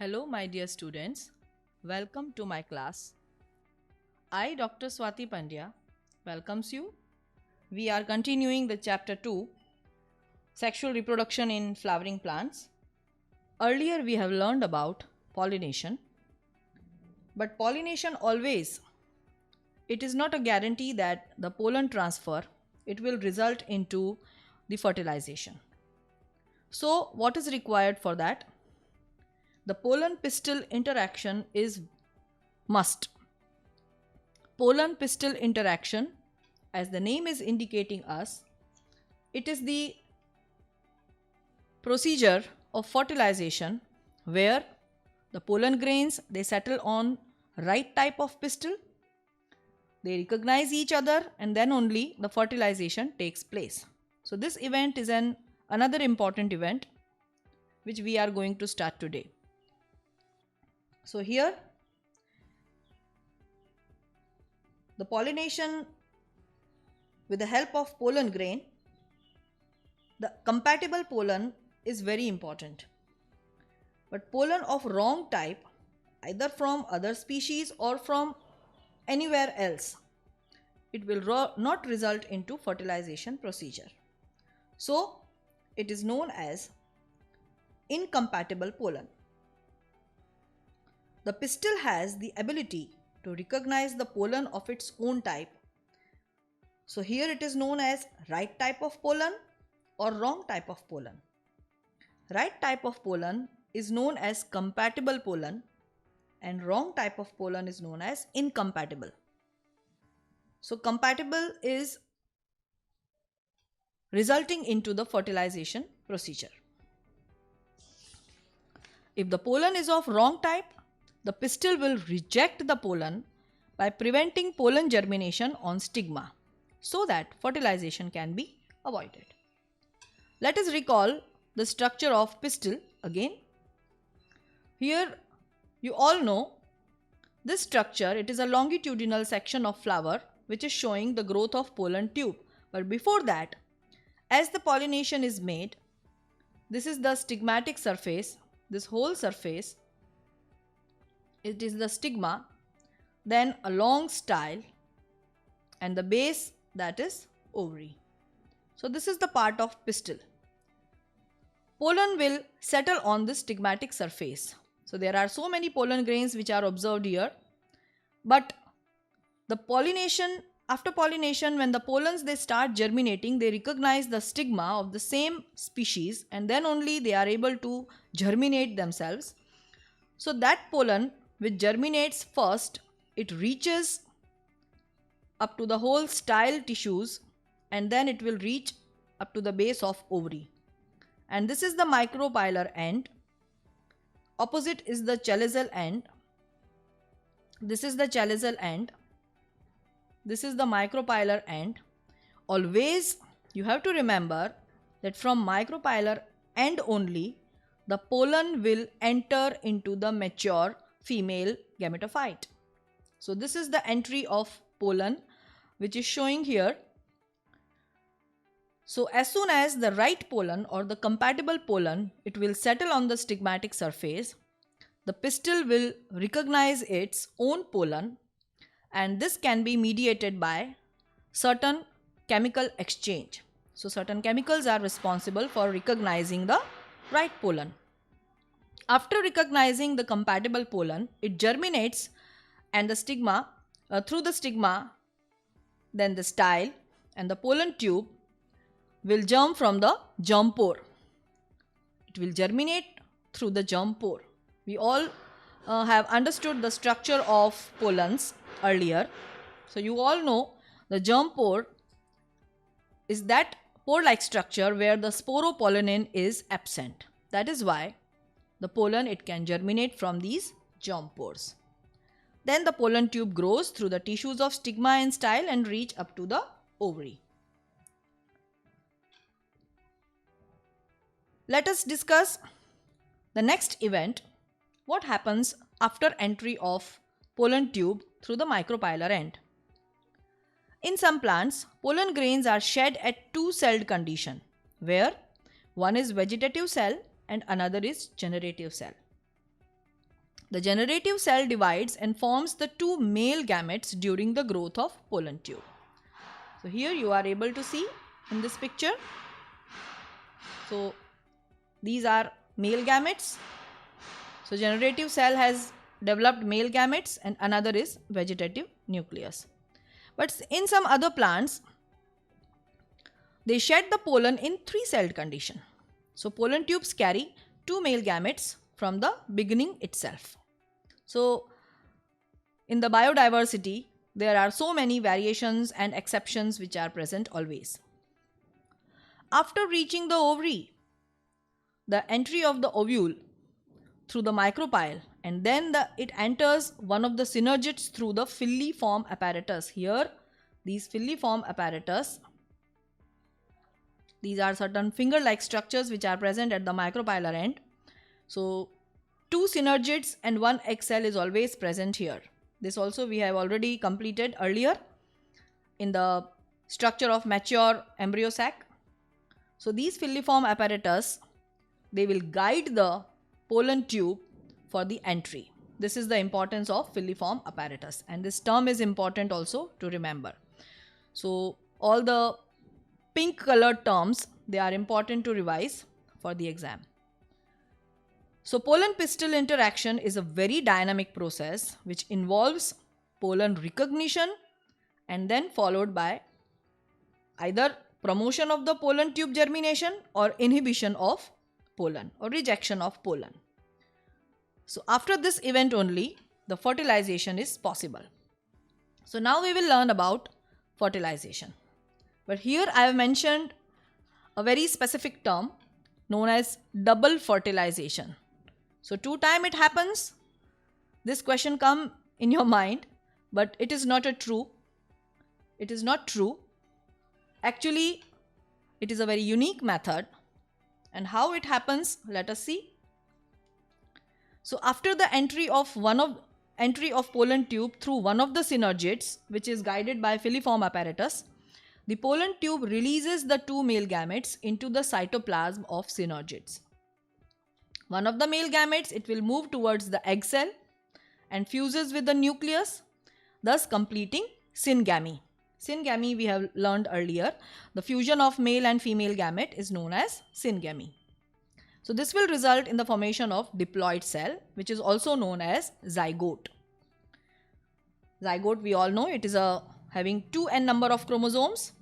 Hello, my dear students. Welcome to my class. I, Dr. Swati Pandya, welcomes you. We are continuing the chapter 2, Sexual Reproduction in Flowering Plants. Earlier, we have learned about pollination. But pollination always, it is not a guarantee that the pollen transfer, it will result into the fertilization. So, what is required for that? The pollen pistil interaction is must. Pollen pistil interaction, as the name is indicating us, it is the procedure of fertilization where the pollen grains they settle on right type of pistil, they recognize each other, and then only the fertilization takes place. So this event is another important event which we are going to start today. So here the pollination with the help of pollen grain, the compatible pollen is very important. But pollen of wrong type, either from other species or from anywhere else, it will not result into fertilization procedure. So it is known as incompatible pollen. The pistil has the ability to recognize the pollen of its own type. So here it is known as right type of pollen or wrong type of pollen. Right type of pollen is known as compatible pollen and wrong type of pollen is known as incompatible. So compatible is resulting into the fertilization procedure. If the pollen is of wrong type, the pistil will reject the pollen by preventing pollen germination on stigma so that fertilization can be avoided. Let us recall the structure of pistil again. Here you all know this structure, it is a longitudinal section of flower which is showing the growth of pollen tube. But before that, as the pollination is made, this is the stigmatic surface, this whole surface, it is the stigma, then a long style and the base, that is ovary. So this is the part of pistil. Pollen will settle on this stigmatic surface. So there are so many pollen grains which are observed here. But the pollination, after pollination, when the pollens they start germinating, they recognize the stigma of the same species and then only they are able to germinate themselves. So that pollen which germinates first, it reaches up to the whole style tissues and then it will reach up to the base of ovary. And this is the micropylar end. Opposite is the chalazal end. This is the chalazal end. This is the micropylar end. Always you have to remember that from micropylar end only the pollen will enter into the mature female gametophyte. So this is the entry of pollen which is showing here. So as soon as the right pollen or the compatible pollen, it will settle on the stigmatic surface, the pistil will recognize its own pollen and this can be mediated by certain chemical exchange. So certain chemicals are responsible for recognizing the right pollen. After recognizing the compatible pollen, it germinates and the stigma, through the stigma, then the style and the pollen tube will germ from the germ pore. It will germinate through the germ pore. We all have understood the structure of pollens earlier. So you all know the germ pore is that pore-like structure where the sporopollenin is absent. That is why the pollen it can germinate from these germ pores. Then the pollen tube grows through the tissues of stigma and style and reach up to the ovary. Let us discuss the next event. What happens after entry of pollen tube through the micropylar end? In some plants, pollen grains are shed at two-celled condition, where one is vegetative cell and another is generative cell. The generative cell divides and forms the two male gametes during the growth of pollen tube. So here you are able to see in this picture. So these are male gametes. So generative cell has developed male gametes and another is vegetative nucleus. But in some other plants, they shed the pollen in three-celled condition. So pollen tubes carry two male gametes from the beginning itself. So in the biodiversity, there are so many variations and exceptions which are present always. After reaching the ovary, the entry of the ovule through the micropyle and then it enters one of the synergids through the filiform apparatus. Here, these filiform apparatus, these are certain finger-like structures which are present at the micropylar end. So, two synergids and one egg cell is always present here. This also we have already completed earlier in the structure of mature embryo sac. So, these filiform apparatus, they will guide the pollen tube for the entry. This is the importance of filiform apparatus, and this term is important also to remember. So, all the pink colored terms, they are important to revise for the exam. So pollen pistil interaction is a very dynamic process which involves pollen recognition and then followed by either promotion of the pollen tube germination or inhibition of pollen or rejection of pollen. So after this event only, the fertilization is possible. So now we will learn about fertilization. But here I have mentioned a very specific term known as double fertilization. So two times it happens, this question come in your mind, but it is not true. It is not true. Actually, it is a very unique method. And how it happens, let us see. So after the entry of pollen tube through one of the synergids, which is guided by filiform apparatus, the pollen tube releases the two male gametes into the cytoplasm of synergids. One of the male gametes, it will move towards the egg cell and fuses with the nucleus, thus completing syngamy. Syngamy we have learned earlier. The fusion of male and female gamete is known as syngamy. So this will result in the formation of diploid cell, which is also known as zygote. Zygote, we all know, it is having 2n number of chromosomes.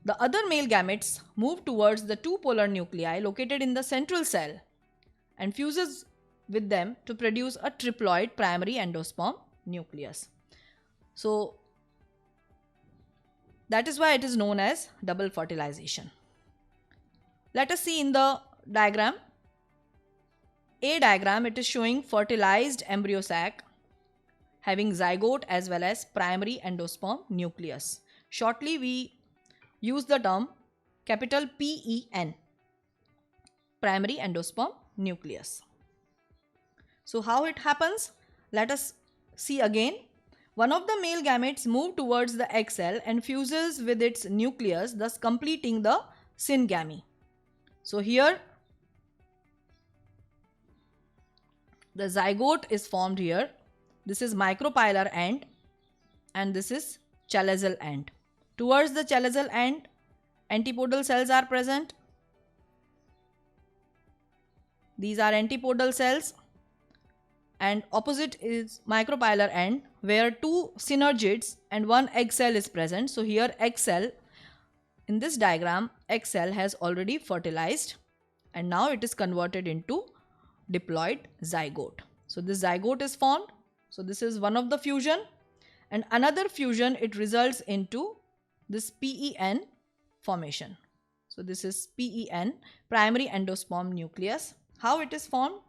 The other male gametes move towards the two polar nuclei located in the central cell and fuses with them to produce a triploid primary endosperm nucleus. So that is why it is known as double fertilization. Let us see in the diagram. A diagram, it is showing fertilized embryo sac having zygote as well as primary endosperm nucleus. Shortly, we use the term capital PEN, primary endosperm nucleus. So how it happens? Let us see again. One of the male gametes move towards the egg cell and fuses with its nucleus, thus completing the syngamy. So here the zygote is formed here. This is micropylar end and this is chalazal end. Towards the chalazal end, antipodal cells are present. These are antipodal cells, and opposite is micropylar end where two synergids and one egg cell is present. So here egg cell, in this diagram, egg cell has already fertilized and now it is converted into diploid zygote. So this zygote is formed. So this is one of the fusion, and another fusion, it results into this PEN formation. So this is PEN, primary endosperm nucleus. How it is formed?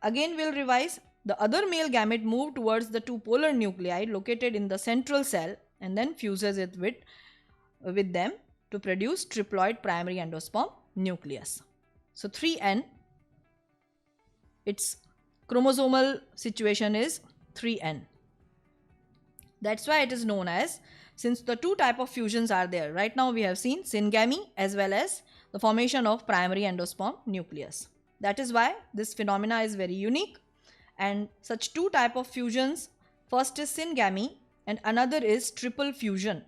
Again we'll revise. The other male gamete move towards the two polar nuclei located in the central cell and then fuses it with them to produce triploid primary endosperm nucleus. So 3N, its chromosomal situation is 3N. That's why it is known as, since the two type of fusions are there. Right now we have seen syngamy as well as the formation of primary endosperm nucleus. That is why this phenomena is very unique. And such two type of fusions, first is syngamy and another is triple fusion.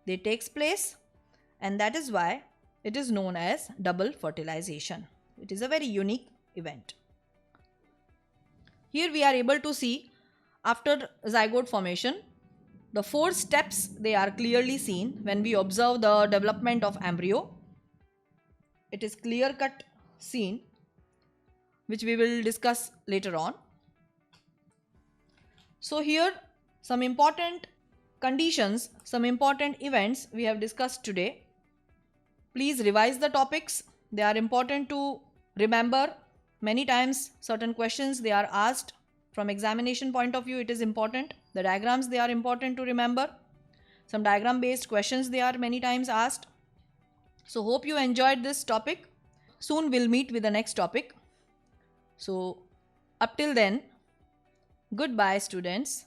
They takes place, and that is why it is known as double fertilization. It is a very unique event. Here we are able to see after zygote formation, the 4 steps they are clearly seen when we observe the development of embryo. It is clear cut seen, which we will discuss later on. So here some important conditions, some important events we have discussed today. Please revise the topics. They are important to remember. Many times certain questions they are asked from examination point of view. It is important. The diagrams, they are important to remember. Some diagram based questions they are many times asked. So hope you enjoyed this topic. Soon we'll meet with the next topic. So up till then, goodbye students.